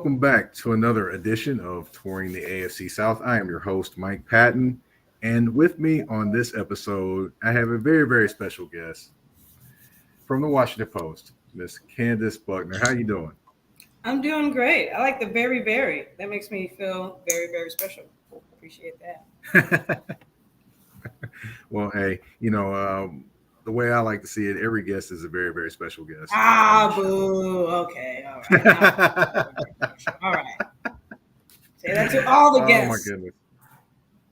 welcome back to another edition of Touring the AFC South. I am your host, Mike Patton, and with me on this episode, I have a very, very special guest from the Washington Post, Miss Candace Buckner. How you doing? I'm doing great. I like the very, very. That makes me feel very, very special. Appreciate that. Well, hey, the way I like to see it, every guest is a very, very special guest. Boo. Okay. All right. All right. Say that to all the Oh my guests. goodness.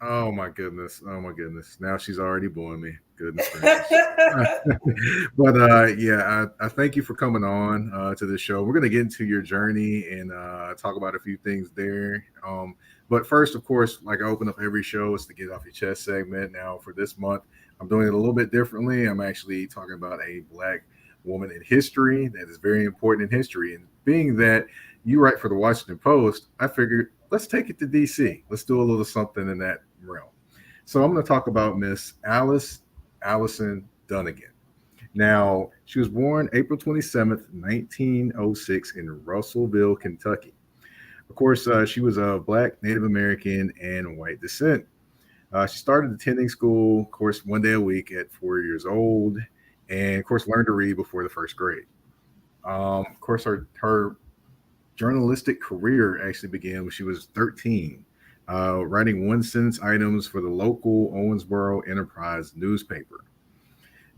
Oh my goodness. Oh my goodness. Now she's already booing me. Goodness gracious. But I thank you for coming on to the show. We're going to get into your journey and talk about a few things there. But first, of course, like I open up every show, it's the Get Off Your Chest segment. Now, for this month, I'm doing it a little bit differently. I'm actually talking about a Black woman in history that is very important in history. And being that you write for the Washington Post, I figured let's take it to D.C. Let's do a little something in that realm. So I'm going to talk about Miss Allison Dunnigan. Now, she was born April 27th, 1906 in Russellville, Kentucky. Of course, she was of Black, Native American, and white descent. She started attending school, of course, one day a week at 4 years old, and, of course, learned to read before the first grade. Of course, her journalistic career actually began when she was 13, writing one-sentence items for the local Owensboro Enterprise newspaper.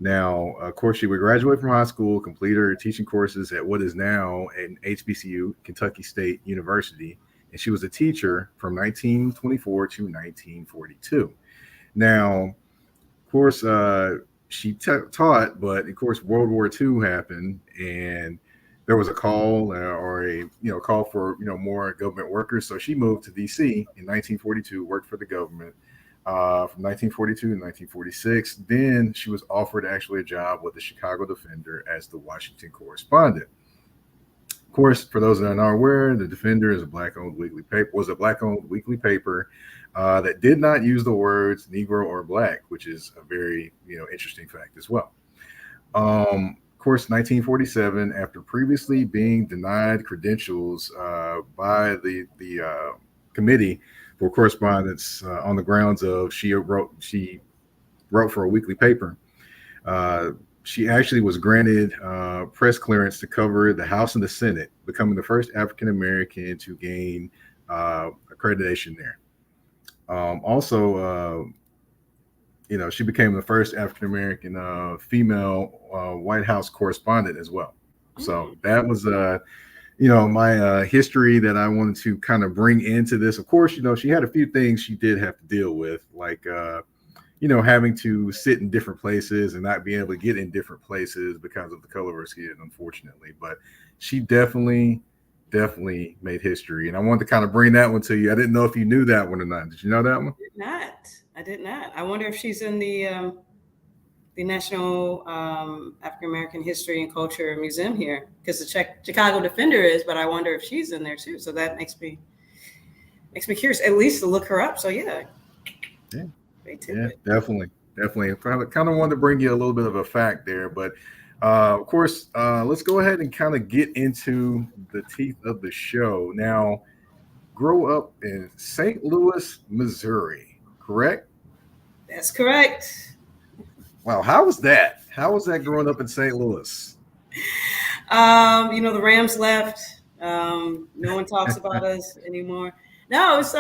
Now, of course, she would graduate from high school, complete her teaching courses at what is now an HBCU, Kentucky State University, and she was a teacher from 1924 to 1942. Now, of course, she taught, but of course, World War II happened, and there was a call call for more government workers. So she moved to D.C. in 1942, worked for the government. From 1942 to 1946. Then she was offered actually a job with the Chicago Defender as the Washington correspondent. Of course, for those that are not aware, the Defender is a black-owned weekly paper that did not use the words Negro or Black, which is a very interesting fact as well. Of course, 1947, after previously being denied credentials by the committee for correspondence on the grounds of she wrote for a weekly paper. She actually was granted press clearance to cover the House and the Senate, becoming the first African American to gain accreditation there. She became the first African American female White House correspondent as well. So that was my history that I wanted to kind of bring into this. Of course, she had a few things she did have to deal with, like, having to sit in different places and not being able to get in different places because of the color of her skin, unfortunately. But she definitely made history. And I wanted to kind of bring that one to you. I didn't know if you knew that one or not. Did you know that one? I did not. I wonder if she's in the National African American History and Culture Museum here, because the Chicago Defender is, but I wonder if she's in there too. So that makes me curious, at least to look her up. So yeah, definitely. I kind of wanted to bring you a little bit of a fact there, but of course, let's go ahead and kind of get into the teeth of the show. Now, grow up in St. Louis, Missouri, correct? That's correct. Wow, how was that? How was that growing up in St. Louis? The Rams left. No one talks about us anymore. No, it's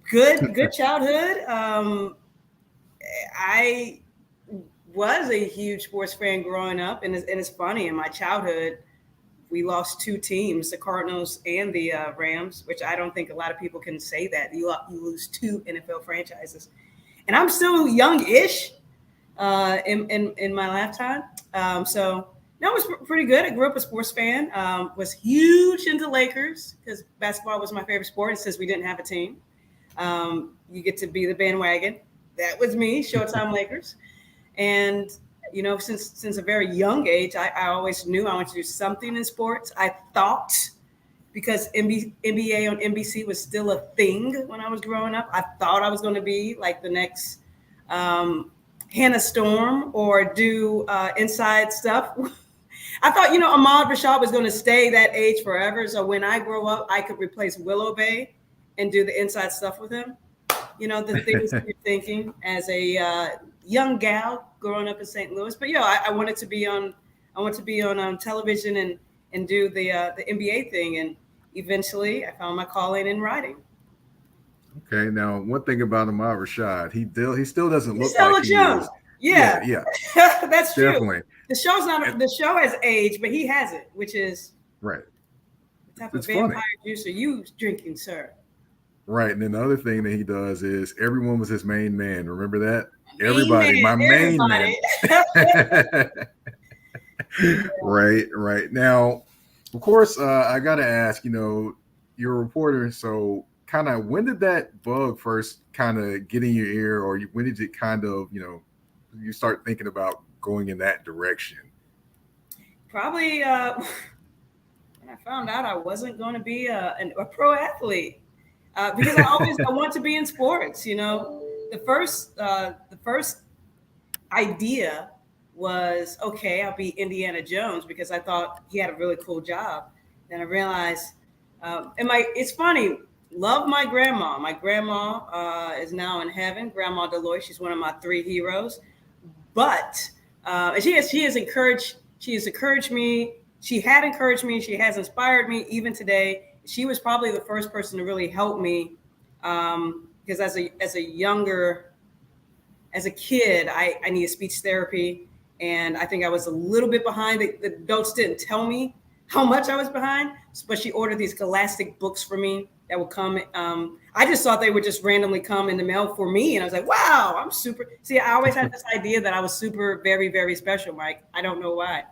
good childhood. I was a huge sports fan growing up, and it's funny. In my childhood, we lost two teams, the Cardinals and the Rams, which I don't think a lot of people can say that. You lose two NFL franchises. And I'm still young-ish in my lifetime. So it was pretty good. I grew up a sports fan, was huge into Lakers because basketball was my favorite sport. And since we didn't have a team, you get to be the bandwagon. That was me, Showtime Lakers. And, since a very young age, I always knew I wanted to do something in sports. I thought, because NBA on NBC was still a thing when I was growing up, I thought I was going to be like the next Hannah Storm or do inside stuff. I thought, Ahmad Rashad was going to stay that age forever. So when I grow up, I could replace Willow Bay and do the inside stuff with him. The things you're thinking as a young gal growing up in St. Louis. But I wanted to be on. I wanted to be on television and do the NBA thing. And eventually, I found my calling in writing. Okay, now one thing about Ahmad Rashad, he still doesn't look still like looks he young. is. Yeah, yeah, that's true. definitely. The show has age, but he has it, which is right. The type It's of vampire funny. juice are you drinking, sir? Right, and then the other thing that he does is everyone was his main man. Remember that? Main My main man. Right. Now, of course, I got to ask. You're a reporter, so kind of when did that bug first kind of get in your ear, or when did it kind of you start thinking about going in that direction? Probably when I found out I wasn't going to be a pro athlete, because I want to be in sports. The first idea was, okay, I'll be Indiana Jones because I thought he had a really cool job. Then I realized, it's funny. Love my grandma. My grandma is now in heaven. Grandma Deloy. She's one of my three heroes. But she has encouraged. She has encouraged me. She had encouraged me. She has inspired me even today. She was probably the first person to really help me, because as a kid, I needed speech therapy, and I think I was a little bit behind. The adults didn't tell me how much I was behind, but she ordered these Scholastic books for me that would come. I just thought they would just randomly come in the mail for me, and I was like, "Wow, I'm super." See, I always had this idea that I was super, very, very special, Mike. I don't know why,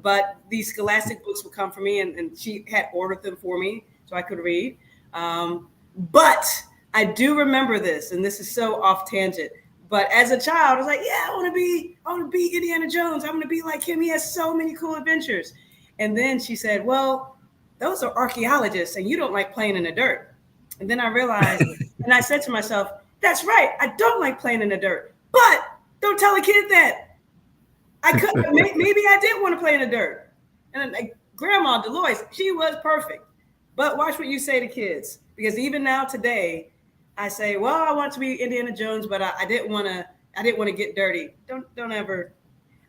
but these Scholastic books would come for me, and she had ordered them for me so I could read. But I do remember this, and this is so off tangent. But as a child, I was like, yeah, I want to be Indiana Jones. I want to be like him. He has so many cool adventures. And then she said, well, those are archaeologists and you don't like playing in the dirt. And then I realized, and I said to myself, that's right. I don't like playing in the dirt, but don't tell a kid that. I could, maybe I did want to play in the dirt. And like Grandma Delois, she was perfect. But watch what you say to kids, because even now today, I say, well, I want to be Indiana Jones, but I didn't want to get dirty. Don't ever.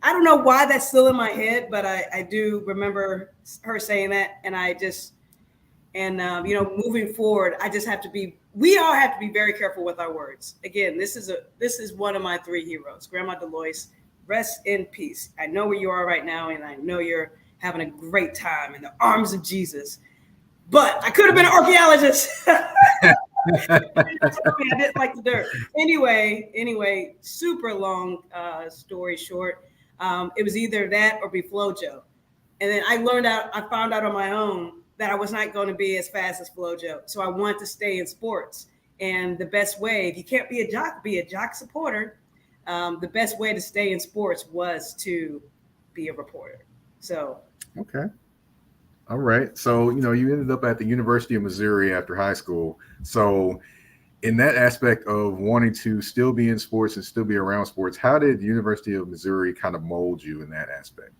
I don't know why that's still in my head, but I do remember her saying that, and moving forward, I just have to be. We all have to be very careful with our words. Again, this is one of my three heroes, Grandma Delois. Rest in peace. I know where you are right now, and I know you're having a great time in the arms of Jesus. But I could have been an archaeologist. I didn't like the dirt. Anyway, super long story short. It was either that or be FloJo. And then I found out on my own that I was not going to be as fast as FloJo. So I wanted to stay in sports. And the best way, if you can't be a jock supporter. The best way to stay in sports was to be a reporter. So. Okay. All right. So, you ended up at the University of Missouri after high school. So, in that aspect of wanting to still be in sports and still be around sports, how did the University of Missouri kind of mold you in that aspect?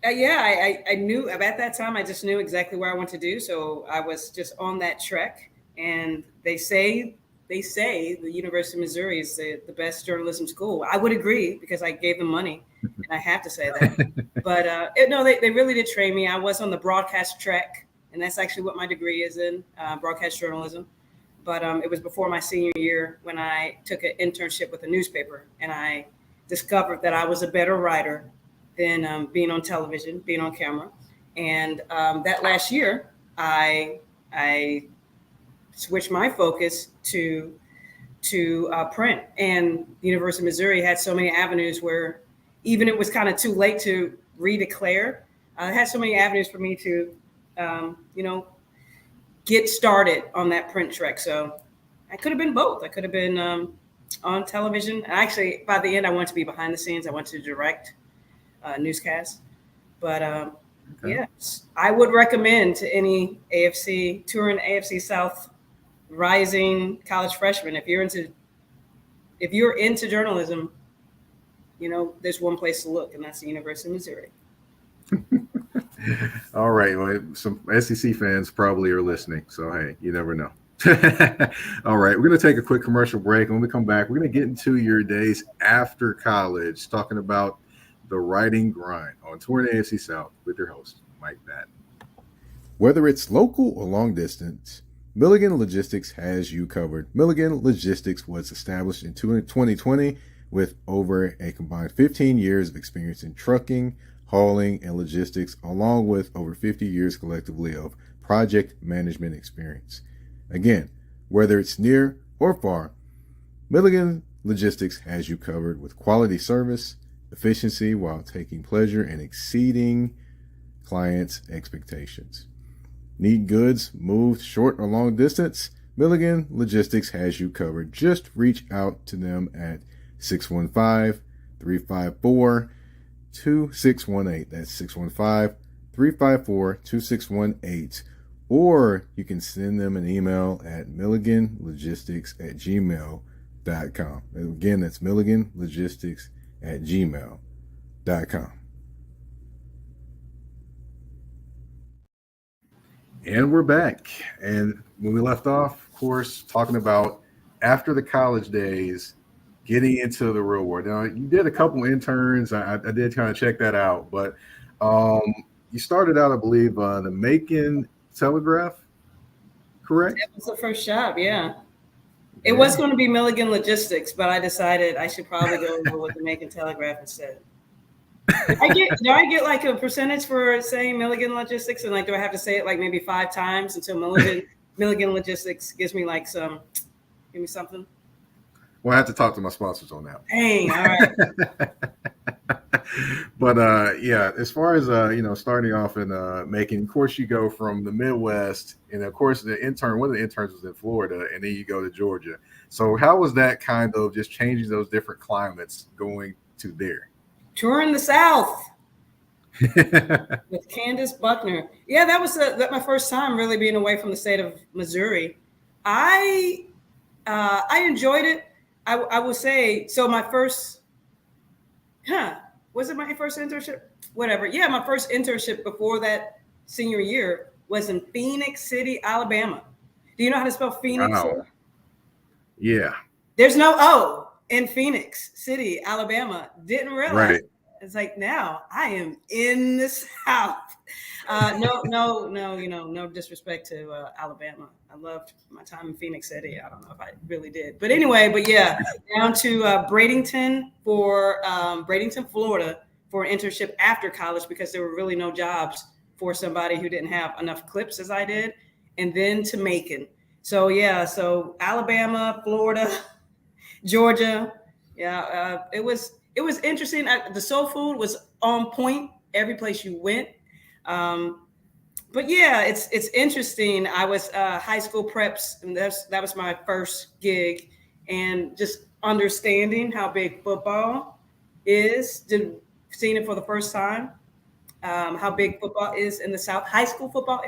I knew at that time, I just knew exactly where I wanted to do. So I was just on that trek. And they say the University of Missouri is the best journalism school. I would agree because I gave them money, and I have to say that. But they really did train me. I was on the broadcast track, and that's actually what my degree is in, broadcast journalism. But it was before my senior year when I took an internship with a newspaper, and I discovered that I was a better writer than being on television, being on camera. And that last year, I switched my focus to print. And the University of Missouri had so many avenues where even it was kind of too late to redeclare. It had so many avenues for me to, get started on that print trek. So I could have been both. I could have been on television. Actually, by the end, I wanted to be behind the scenes. I wanted to direct newscasts. But okay. Yes, I would recommend to any touring AFC South rising college freshman, if you're into journalism, there's one place to look, and that's the University of Missouri. All right. Well, some SEC fans probably are listening. So, hey, you never know. All right. We're going to take a quick commercial break. When we come back, we're going to get into your days after college, talking about the writing grind on Touring AFC South with your host, Mike Patton. Whether it's local or long distance, Milligan Logistics has you covered. Milligan Logistics was established in 2020 with over a combined 15 years of experience in trucking, hauling, and logistics, along with over 50 years collectively of project management experience. Again, whether it's near or far, Milligan Logistics has you covered with quality service, efficiency while taking pleasure in exceeding clients' expectations. Need goods moved short or long distance? Milligan Logistics has you covered. Just reach out to them at 615-354-2618. That's 615-354-2618. Or you can send them an email at milliganlogistics@gmail.com. Again, that's milliganlogistics@gmail.com. And we're back. And when we left off, of course, talking about after the college days, getting into the real world. Now, you did a couple interns. I did kind of check that out. But um, you started out, I believe, the Macon Telegraph, correct? That was the first job, yeah. It Yeah. was going to be Milligan Logistics, but I decided I should probably go with the Macon Telegraph instead. Do I get like a percentage for saying Milligan Logistics, and like do I have to say it like maybe 5 times until Milligan Logistics gives me like give me something? Well, I have to talk to my sponsors on that. Dang, all right. But yeah, as far as starting off in Macon, of course, you go from the Midwest, and of course, one of the interns was in Florida, and then you go to Georgia. So, how was that kind of just changing those different climates going to there? Touring the South with Candace Buckner. Yeah, that was my first time really being away from the state of Missouri. I enjoyed it. I will say so. My first, was it my first internship? Whatever. Yeah, my first internship before that senior year was in Phoenix City, Alabama. Do you know how to spell Phoenix? Wow. Yeah. There's no O in Phoenix City, Alabama. Didn't realize. Right. It's like now I am in the South. No disrespect to Alabama. I loved my time in Phoenix City. I don't know if I really did, but anyway, yeah, down to Bradenton, Florida, for an internship after college because there were really no jobs for somebody who didn't have enough clips as I did, and then to Macon. So yeah, so Alabama, Florida, Georgia. Yeah, it was interesting. The soul food was on point every place you went. But yeah, it's interesting. I was high school preps, and that was my first gig, and just understanding how big football is, seeing it for the first time, how big football is in the South. High school football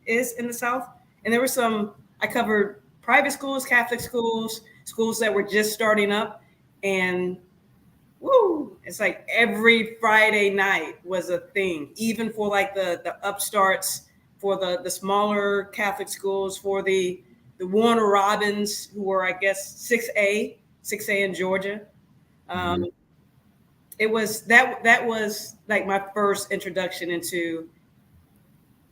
is in the South, and there were I covered private schools, Catholic schools, schools that were just starting up, and it's like every Friday night was a thing, even for like the upstarts, for the smaller Catholic schools, for the Warner Robins, who were, I guess, 6A in Georgia. It was that was like my first introduction into,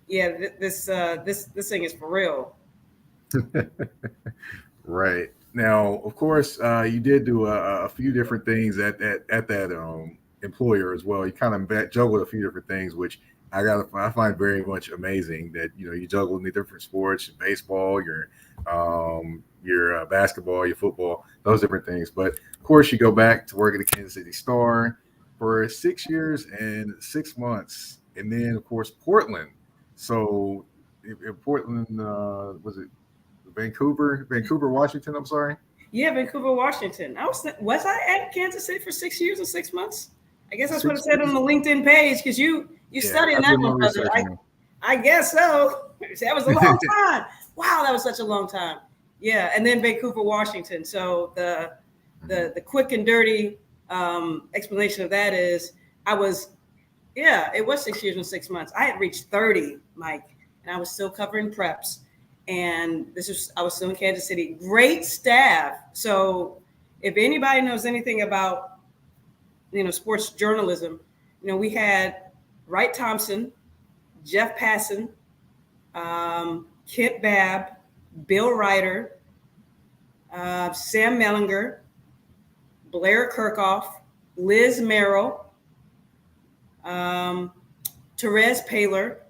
this thing is for real. Right. Now, of course, you did do a few different things at that employer as well. You kind of juggled a few different things, which I find very much amazing. That you juggle the different sports, baseball, your basketball, your football, those different things. But of course, you go back to work at the Kansas City Star for 6 years and 6 months, and then of course Portland. So, in Portland, was it Vancouver, Washington? I'm sorry. Yeah, Vancouver, Washington. Was I at Kansas City for 6 years and 6 months? I guess that's what it said on the LinkedIn page, because you studied that one, brother. I guess so. That was a long time. Wow, that was such a long time. Yeah, and then Vancouver, Washington. So the quick and dirty explanation of that is I was Yeah, it was 6 years and 6 months. I had reached 30, Mike, and I was still covering preps. And I was still in Kansas City. Great staff. So if anybody knows anything about, sports journalism, we had Wright Thompson, Jeff Passan, Kent Babb, Bill Ryder, Sam Mellinger, Blair Kirkhoff, Liz Merrill, um, Therese Paler,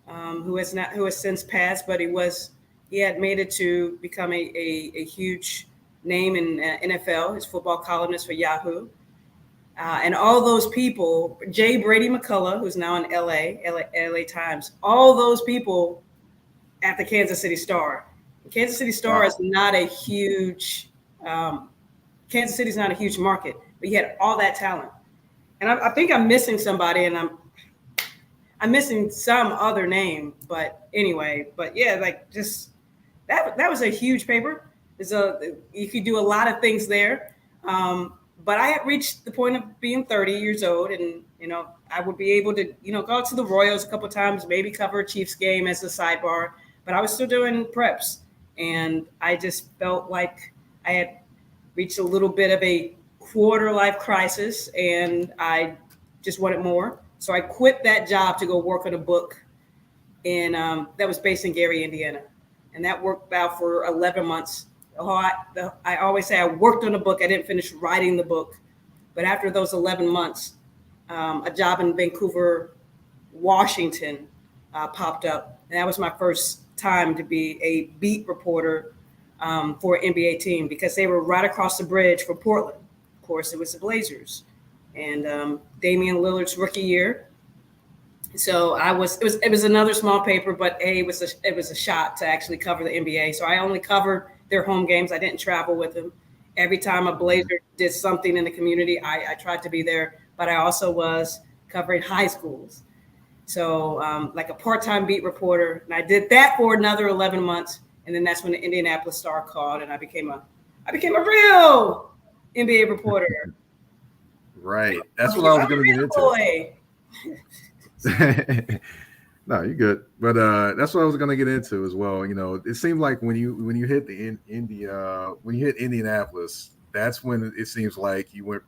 who has since passed, but he had made it to become a huge name in NFL. His football columnist for Yahoo. And all those people, J. Brady McCullough, who's now in LA Times, all those people at the Kansas City Star. The Kansas City Star is not a huge, Kansas City's not a huge market, but you had all that talent. And I think I'm missing somebody, and I'm missing some other name, but anyway, yeah, like just that was a huge paper. You could do a lot of things there. But I had reached the point of being 30 years old, and I would be able to go to the Royals a couple of times, maybe cover a Chiefs game as a sidebar. But I was still doing preps, and I just felt like I had reached a little bit of a quarter life crisis, and I just wanted more. So I quit that job to go work on a book that was based in Gary, Indiana, and that worked out for 11 months. I always say I worked on a book. I didn't finish writing the book, but after those 11 months, a job in Vancouver, Washington, popped up, and that was my first time to be a beat reporter for an NBA team, because they were right across the bridge from Portland. Of course, it was the Blazers, and Damian Lillard's rookie year. So it was another small paper, but it was a shot to actually cover the NBA. So I only covered their home games. I didn't travel with them. Every time a Blazer did something in the community, I tried to be there, but I also was covering high schools. So like a part-time beat reporter, and I did that for another 11 months. And then that's when the Indianapolis Star called, and I became a real NBA reporter. Right. That's what I was going to get into. No, you're good. But that's what I was going to get into as well. It seemed like when you hit when you hit Indianapolis, that's when it seems like you went,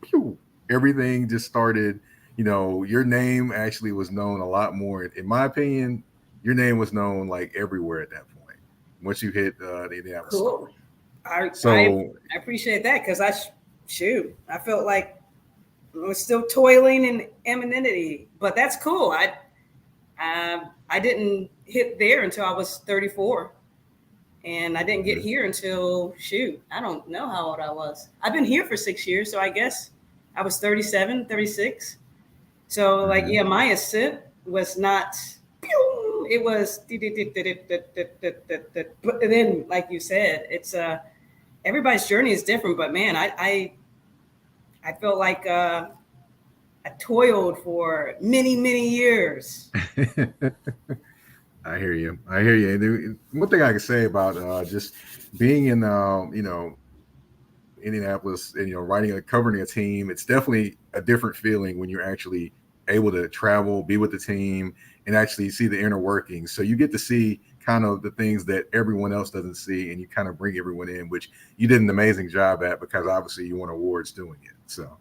pew, everything just started. Your name actually was known a lot more. In my opinion, your name was known like everywhere at that point once you hit the Indianapolis. Cool. I appreciate that, because I felt like I was still toiling in anonymity, but that's cool. I didn't hit there until I was 34, and I didn't get here until I don't know how old I was. I've been here for 6 years, so I guess I was 37, 36. So like, yeah, my ascent was not. It was, but then, like you said, it's everybody's journey is different. But man, I felt like I toiled for many years. I hear you. And one thing I can say about just being in Indianapolis and covering a team, it's definitely a different feeling when you're actually able to travel, be with the team, and actually see the inner workings. So you get to see kind of the things that everyone else doesn't see, and you kind of bring everyone in, which you did an amazing job at, because obviously you won awards doing it. So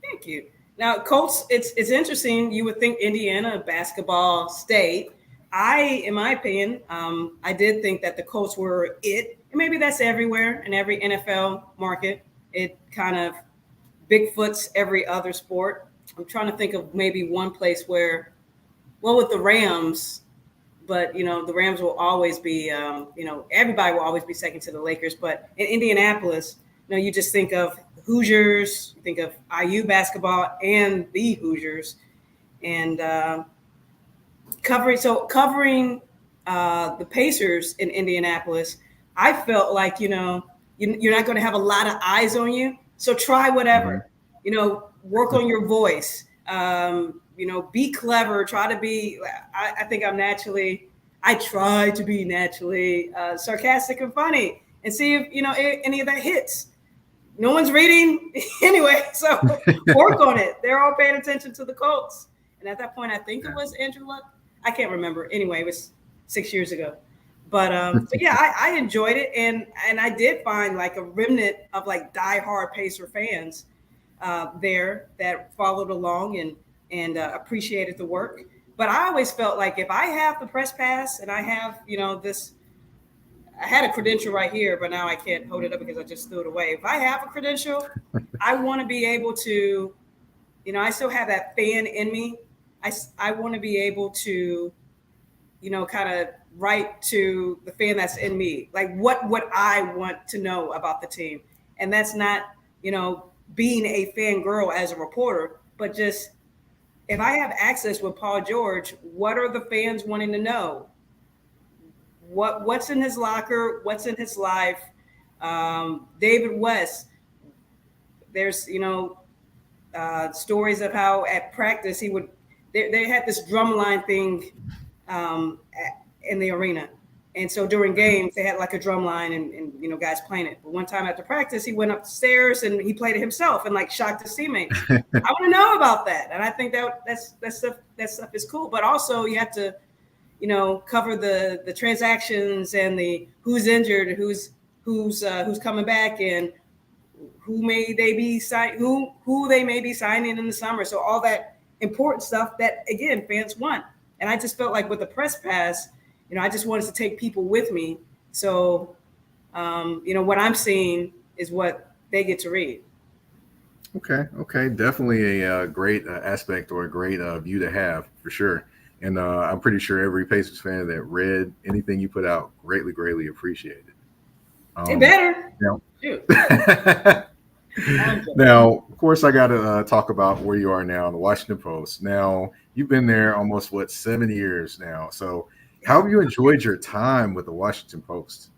thank you. Now, Colts, it's interesting. You would think Indiana basketball state. In my opinion, I did think that the Colts were it. And maybe that's everywhere in every NFL market. It kind of Bigfoots every other sport. I'm trying to think of maybe one place where, well, with the Rams, but the Rams will always be, everybody will always be second to the Lakers. But in Indianapolis, you just think of Hoosiers, you think of IU basketball and the Hoosiers, and covering the Pacers in Indianapolis. I felt like you're not going to have a lot of eyes on you, so try whatever. Work on your voice. Be clever. Try to be. I think I try to be naturally sarcastic and funny, and see if any of that hits. no one's reading anyway. So work on it. They're all paying attention to the Colts. And at that point, I think it was Andrew Luck. I can't remember. Anyway, it was 6 years ago. But yeah, I enjoyed it, and I did find like a remnant of like diehard Pacer fans there that followed along and appreciated the work. But I always felt like if I have the press pass and I have this, I had a credential right here, but now I can't hold it up because I just threw it away. If I have a credential, I want to be able to, I still have that fan in me. I want to be able to, kind of write to the fan that's in me, like what I want to know about the team. And that's not, being a fangirl as a reporter, but just if I have access with Paul George, what are the fans wanting to know? What's in his locker? What's in his life? David West, there's, stories of how at practice they had this drumline thing in the arena. And so during games, they had like a drum line and guys playing it. But one time after practice, he went upstairs and he played it himself and like shocked his teammates. I want to know about that. And I think that stuff is cool. But also you have to, cover the transactions and the who's injured, who's coming back, and who they may be signing in the summer. So all that important stuff that, again, fans want. And I just felt like with the press pass, I just wanted to take people with me. So, what I'm seeing is what they get to read. Okay. Definitely a great aspect or a great view to have for sure. And I'm pretty sure every Pacers fan that read anything you put out greatly appreciated. They better. Now, of course, I got to talk about where you are now in the Washington Post. Now, you've been there almost 7 years now. So, how have you enjoyed your time with the Washington Post?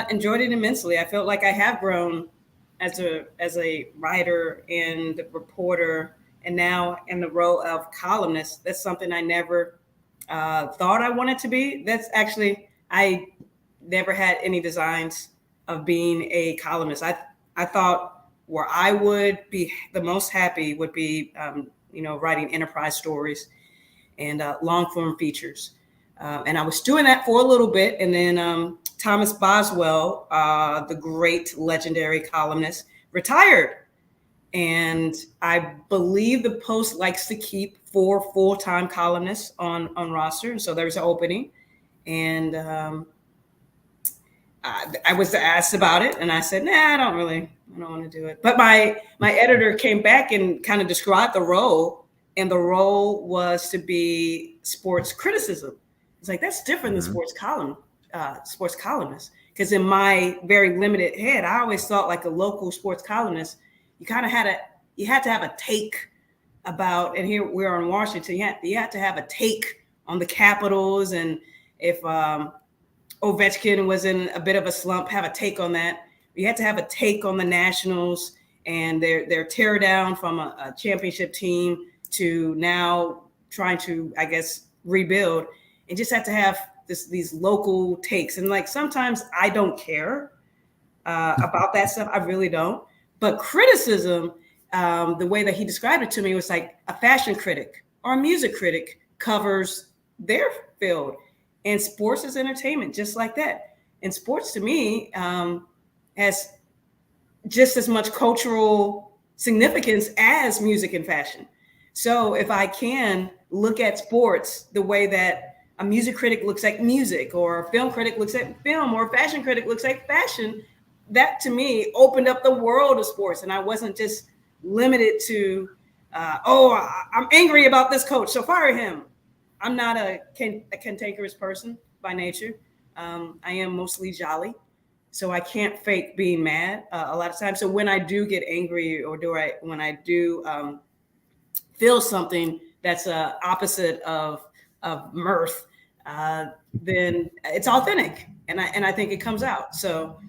Enjoyed it immensely. I felt like I have grown as a writer and reporter, and now in the role of columnist. That's something I never thought I wanted to be. That's actually, I never had any designs of being a columnist. I thought where I would be the most happy would be, writing enterprise stories and long form features. And I was doing that for a little bit. And then Thomas Boswell, the great legendary columnist, retired. And I believe the Post likes to keep 4 full-time columnists on roster. And so there's an opening. And I was asked about it. And I said, nah, I don't want to do it. But my editor came back and kind of described the role. And the role was to be sports criticism. It's like, that's different than sports columnist. Because in my very limited head, I always thought like a local sports columnist, you kind of had to have a take about, and here we're in Washington, you had to have a take on the Capitals. And if Ovechkin was in a bit of a slump, have a take on that. You had to have a take on the Nationals and their tear down from a championship team to now trying to, I guess, rebuild. And just have to have these local takes. And like, sometimes I don't care about that stuff. I really don't. But criticism, the way that he described it to me was like a fashion critic or a music critic covers their field. And sports is entertainment, just like that. And sports to me has just as much cultural significance as music and fashion. So if I can look at sports the way that a music critic looks at music, or a film critic looks at film, or a fashion critic looks at fashion, that to me opened up the world of sports. And I wasn't just limited to, I'm angry about this coach, so fire him. I'm not a cantankerous person by nature. I am mostly jolly, so I can't fake being mad a lot of times. So when I do get angry, or when I do feel something that's opposite of mirth, then it's authentic, and I think it comes out. So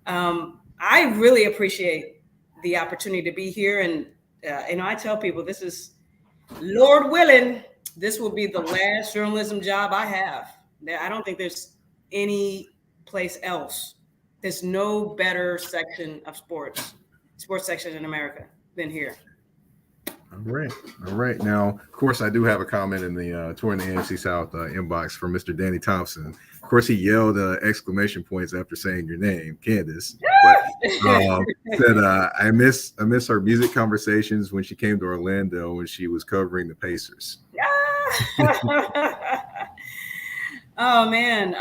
I really appreciate the opportunity to be here, and I tell people, this is, Lord willing, this will be the last journalism job I have. I don't think there's any place else. There's no better section of sports sports section in America than here. All right. All right. Now, of course, I do have a comment in the Touring the AFC South inbox from Mr. Danny Thompson. Of course, he yelled exclamation points after saying your name, Candace. But said, I miss our music conversations when she came to Orlando when she was covering the Pacers. Oh, man.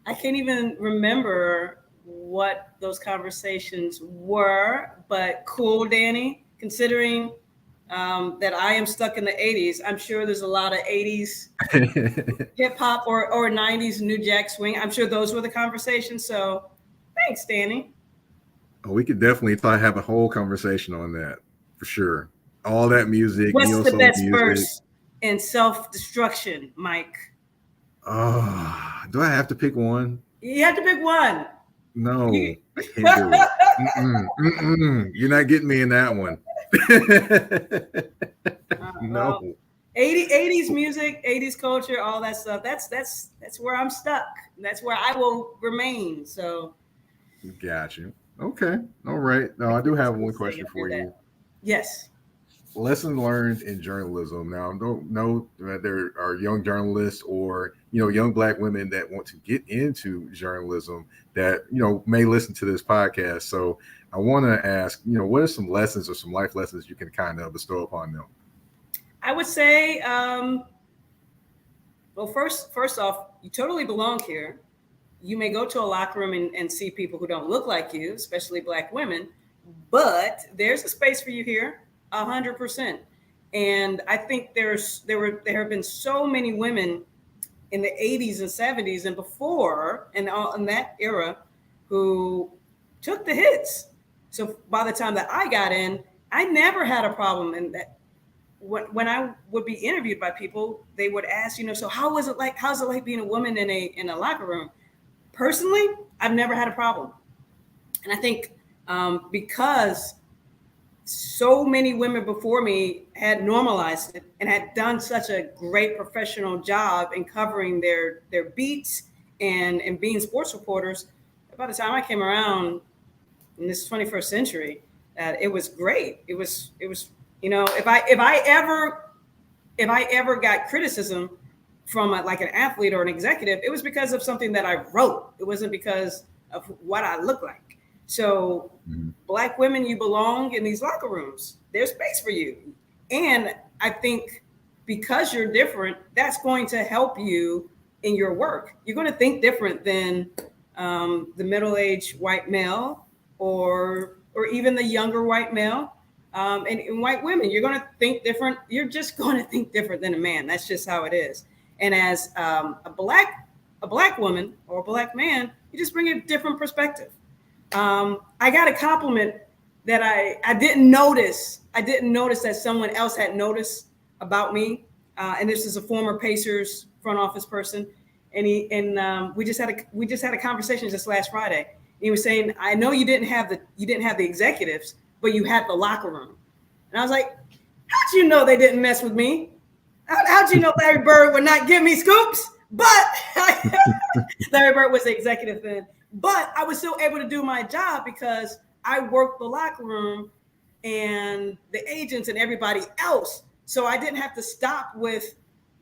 I can't even remember what those conversations were, but cool, Danny. Considering that I am stuck in the 80s, I'm sure there's a lot of 80s hip hop or 90s New Jack Swing. I'm sure those were the conversations. So thanks, Danny. Oh, we could definitely have a whole conversation on that for sure. All that music. What's the best verse in Self-Destruction, Mike? Do I have to pick one? You have to pick one. No, I can't do it. You're not getting me in that one. No. 80s music, 80s culture, all that stuff. That's where I'm stuck. That's where I will remain. So got you. Okay. All right. Now I do have one question for you. Yes. Lesson learned in journalism. Now, I don't know that there are young journalists or, young Black women that want to get into journalism that, may listen to this podcast. So I want to ask, what are some lessons or some life lessons you can kind of bestow upon them? I would say, well, first off, you totally belong here. You may go to a locker room and see people who don't look like you, especially Black women, but there's a space for you here. 100%. And I think there have been so many women in the 80s and 70s and before and in that era who took the hits. So by the time that I got in, I never had a problem. And that when I would be interviewed by people, they would ask, so how's it like being a woman in a locker room? Personally, I've never had a problem. And I think because so many women before me had normalized it and had done such a great professional job in covering their beats and being sports reporters. By the time I came around in this 21st century, it was great. It was if I ever got criticism from like an athlete or an executive, it was because of something that I wrote. It wasn't because of what I look like. So Black women, you belong in these locker rooms. There's space for you. And I think because you're different, that's going to help you in your work. You're going to think different than the middle-aged white male or even the younger white male. And white women, you're going to think different. You're just going to think different than a man. That's just how it is. And as a black woman or a Black man, you just bring a different perspective. I got a compliment that I didn't notice. I didn't notice that someone else had noticed about me. And this is a former Pacers front office person. And we just had a conversation just last Friday. He was saying, I know you didn't have the executives, but you had the locker room. And I was like, how'd you know they didn't mess with me? How'd you know Larry Bird would not give me scoops? But Larry Bird was the executive then. But I was still able to do my job because I worked the locker room and the agents and everybody else. So I didn't have to stop with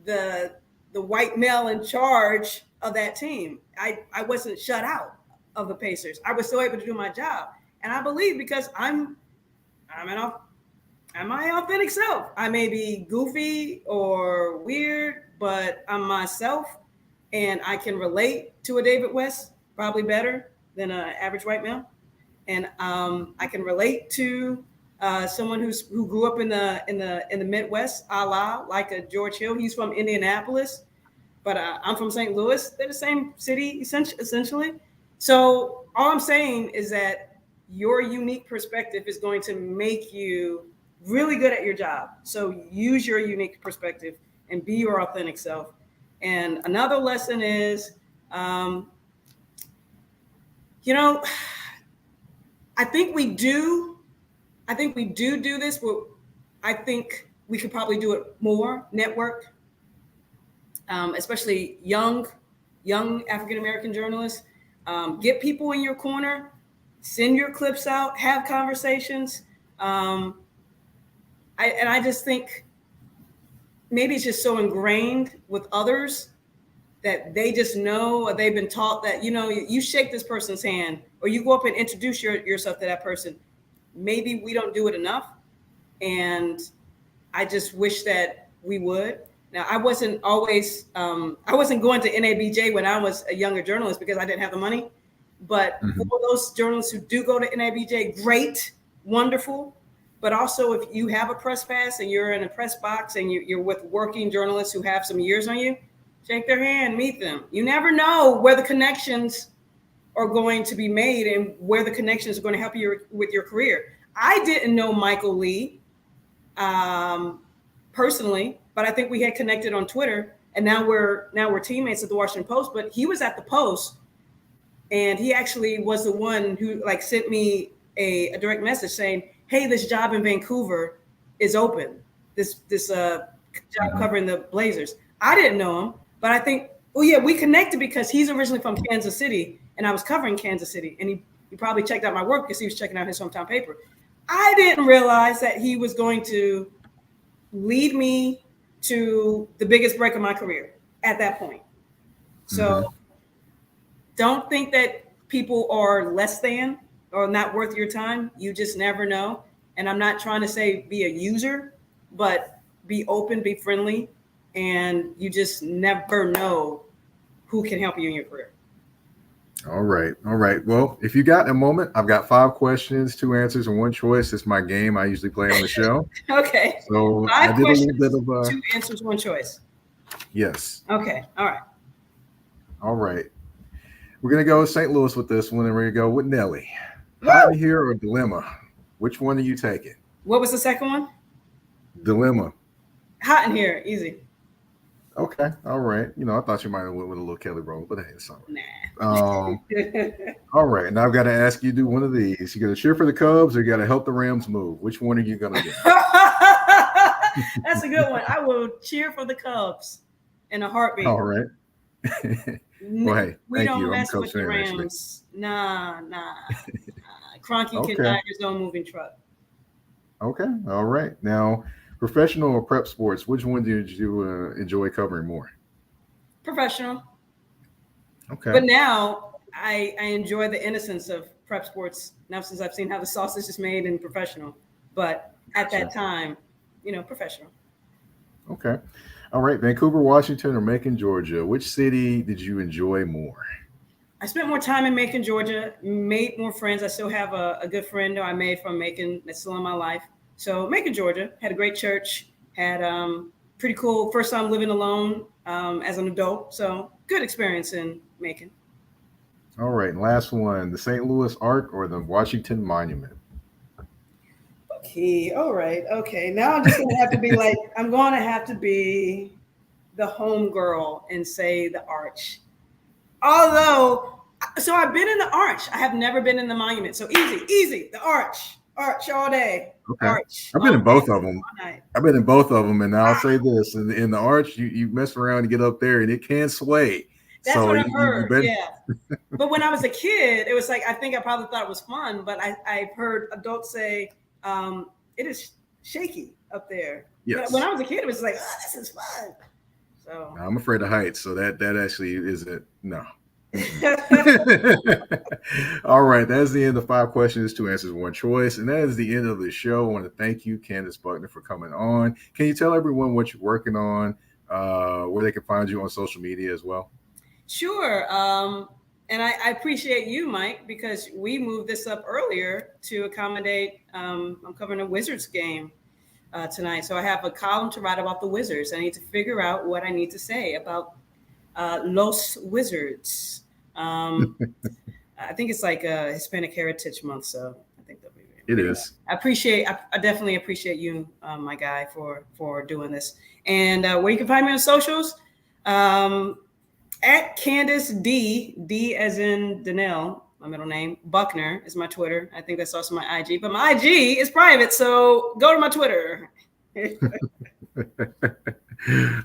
the white male in charge of that team. I wasn't shut out of the Pacers. I was still able to do my job. And I believe because I'm my authentic self. I may be goofy or weird, but I'm myself and I can relate to a David West probably better than an average white male. And I can relate to someone who grew up in the Midwest, a la like a George Hill. He's from Indianapolis, but I'm from St. Louis. They're the same city essentially. So all I'm saying is that your unique perspective is going to make you really good at your job. So use your unique perspective and be your authentic self. And another lesson is, I think we do this, but I think we could probably do it more. Network, especially young African-American journalists. Get people in your corner send your clips out, have conversations. I just think maybe it's just so ingrained with others that they just know, or they've been taught that, you shake this person's hand or you go up and introduce yourself to that person. Maybe we don't do it enough. And I just wish that we would. Now, I wasn't always, I wasn't going to NABJ when I was a younger journalist because I didn't have the money. But for those journalists who do go to NABJ, great, wonderful. But also, if you have a press pass and you're in a press box and you're with working journalists who have some years on you, shake their hand, meet them. You never know where the connections are going to be made and where the connections are going to help you with your career. I didn't know Michael Lee personally, but I think we had connected on Twitter, and now we're teammates at the Washington Post. But he was at the Post, and he actually was the one who sent me a direct message saying, "Hey, this job in Vancouver is open. This job covering the Blazers." I didn't know him, but I think, we connected because he's originally from Kansas City, and I was covering Kansas City, and he probably checked out my work because he was checking out his hometown paper. I didn't realize that he was going to lead me to the biggest break of my career at that point. So don't think that people are less than or not worth your time. You just never know. And I'm not trying to say be a user, but be open, be friendly, and you just never know who can help you in your career. All right. Well, if you got a moment, I've got 5 questions, 2 answers, and 1 choice. It's my game I usually play on the show. Okay. So 5 I did questions, a little bit of 2 answers, 1 choice. Yes. Okay. All right. We're gonna go St. Louis with this one, and we're gonna go with Nelly. Hot in here or dilemma? Which one are you taking? What was the second one? Dilemma. Hot in here, easy. Okay, all right. I thought you might have went with a little Kelly Rowland, but hey, it's all right. Nah. All right, now I've got to ask you to do one of these. You got to cheer for the Cubs or you got to help the Rams move. Which one are you gonna do? That's a good one. I will cheer for the Cubs in a heartbeat. All right. Well, hey, we don't you. mess with the Rams. Nah. Kroenke can drive his own moving truck. Okay, all right. Now, professional or prep sports, which one did you enjoy covering more? Professional. Okay. But now I enjoy the innocence of prep sports now since I've seen how the sausage is made in professional. But at that time, professional. Okay. All right. Vancouver, Washington, or Macon, Georgia. Which city did you enjoy more? I spent more time in Macon, Georgia, made more friends. I still have a good friend I made from Macon that's still in my life. So Macon, Georgia, had a great church, had pretty cool first time living alone as an adult. So good experience in Macon. All right. And last one, the St. Louis Arc or the Washington Monument? Okay. All right. Okay. Now I'm just going to have to be I'm going to have to be the home girl and say the Arch. Although, so I've been in the Arch. I have never been in the Monument. So easy. The Arch all day. Okay. Arch. I've been in both of them. And I'll say this: in the Arch, you mess around and get up there, and it can sway. That's what I've heard. Yeah. But when I was a kid, it was I think I probably thought it was fun. But I've heard adults say it is shaky up there. Yes. But when I was a kid, it was this is fun. So I'm afraid of heights, so that actually isn't no. All right, that's the end of 5 questions, 2 answers, 1 choice, and that is the end of the show. I want to thank you, Candace Buckner, for coming on. Can you tell everyone what you're working on, where they can find you on social media as well? Sure. And I appreciate you, Mike, because we moved this up earlier to accommodate. I'm covering a Wizards game tonight. So I have a column to write about the Wizards. I need to figure out what I need to say about Los Wizards. I think it's a Hispanic Heritage Month, so I think that'll be it is. I definitely appreciate you, my guy, for doing this. And where you can find me on socials, at Candace D as in Danelle, my middle name, Buckner is my Twitter. I think that's also my IG, but my IG is private, so go to my Twitter.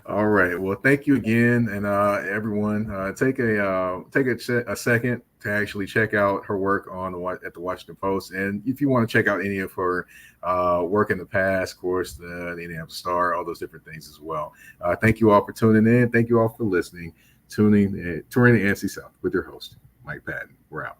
All right. Well, thank you again, and everyone, take a second to actually check out her work on at the Washington Post, and if you want to check out any of her work in the past, of course, the Indianapolis Star, all those different things as well. Thank you all for tuning in. Thank you all for listening. Touring the NC South with your host, Mike Patton. We're out.